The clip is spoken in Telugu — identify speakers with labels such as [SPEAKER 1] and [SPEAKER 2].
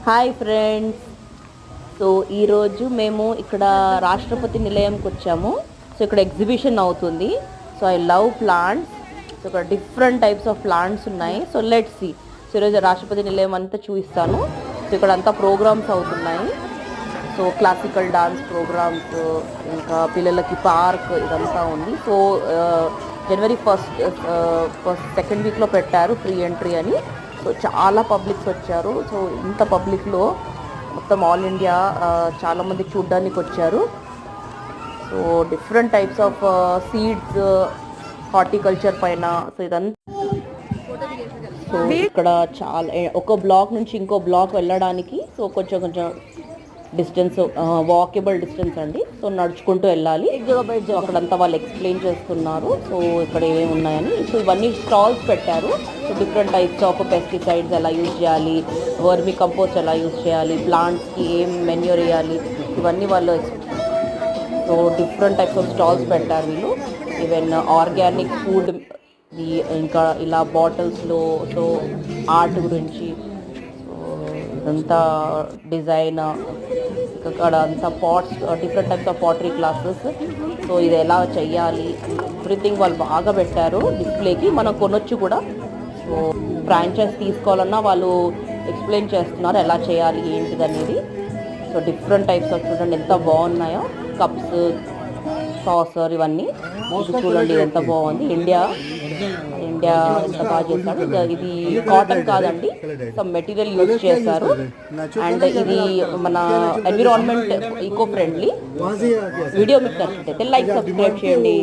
[SPEAKER 1] Hi friends. సో ఈరోజు మేము ఇక్కడ రాష్ట్రపతి నిలయంకి వచ్చాము. సో ఇక్కడ ఎగ్జిబిషన్ అవుతుంది. So I love plants. So ఇక్కడ డిఫరెంట్ టైప్స్ ఆఫ్ ప్లాంట్స్ ఉన్నాయి. So let's see. సో ఈరోజు రాష్ట్రపతి నిలయం అంతా చూపిస్తాను. సో ఇక్కడ అంతా ప్రోగ్రామ్స్ అవుతున్నాయి. సో క్లాసికల్ డాన్స్ ప్రోగ్రామ్స్, ఇంకా పిల్లలకి పార్క్ ఇదంతా ఉంది. సో జనవరి సెకండ్ వీక్లో పెట్టారు ఫ్రీ ఎంట్రీ అని. సో చాలా పబ్లిక్స్ వచ్చారు. సో ఇంత పబ్లిక్లో మొత్తం ఆల్ ఇండియా చాలామంది చూడ్డానికి వచ్చారు. So different types of seeds, horticulture పైన. సో ఇదంతా సో ఇక్కడ చాలా ఒక బ్లాక్ నుంచి ఇంకో బ్లాక్ వెళ్ళడానికి సో కొంచెం డిస్టెన్స్, వాకబుల్ డిస్టెన్స్ అండి. సో నడుచుకుంటూ వెళ్ళాలి. సో అక్కడంతా వాళ్ళు ఎక్స్ప్లెయిన్ చేస్తున్నారు. సో ఇక్కడ ఏమేమి ఉన్నాయని. సో ఇవన్నీ స్టాల్స్ పెట్టారు. So different types of pesticides ఎలా యూజ్ చేయాలి, వర్మి కంపోస్ట్ ఎలా యూజ్ చేయాలి, ప్లాంట్స్కి ఏం మెన్యూర్ వేయాలి, ఇవన్నీ వాళ్ళు so different types of stalls పెట్టారు వీళ్ళు. ఈవెన్ ఆర్గానిక్ ఫుడ్, ఇంకా ఇలా బాటిల్స్లో సో ఆర్ట్ గురించి, సో ఇదంతా డిజైన్, ఇక్కడ అంతా pots, different types of pottery classes. So ఇది ఎలా చెయ్యాలి, ఎవ్రీథింగ్ వాళ్ళు బాగా పెట్టారు డిస్ప్లేకి. మనం కొనొచ్చు కూడా. సో ఫ్రాంచైజ్ తీసుకోవాలన్నా వాళ్ళు ఎక్స్ప్లెయిన్ చేస్తున్నారు ఎలా చేయాలి ఏంటిది అనేది. సో డిఫరెంట్ టైప్స్ ఆఫ్, చూడండి ఎంత బాగున్నాయో, కప్స్, సాసర్, ఇవన్నీ చూడండి ఎంత బాగుంది. ఇండియా ఎంత బాగా చేశారు. ఇది కాటన్ కాదండి, సమ్ మెటీరియల్ యూజ్ చేశారు. అండ్ ఇది మన ఎన్విరాన్మెంట్ ఈకో ఫ్రెండ్లీ. వీడియో మీకు నచ్చితే లైక్, సబ్స్క్రైబ్ చేయండి.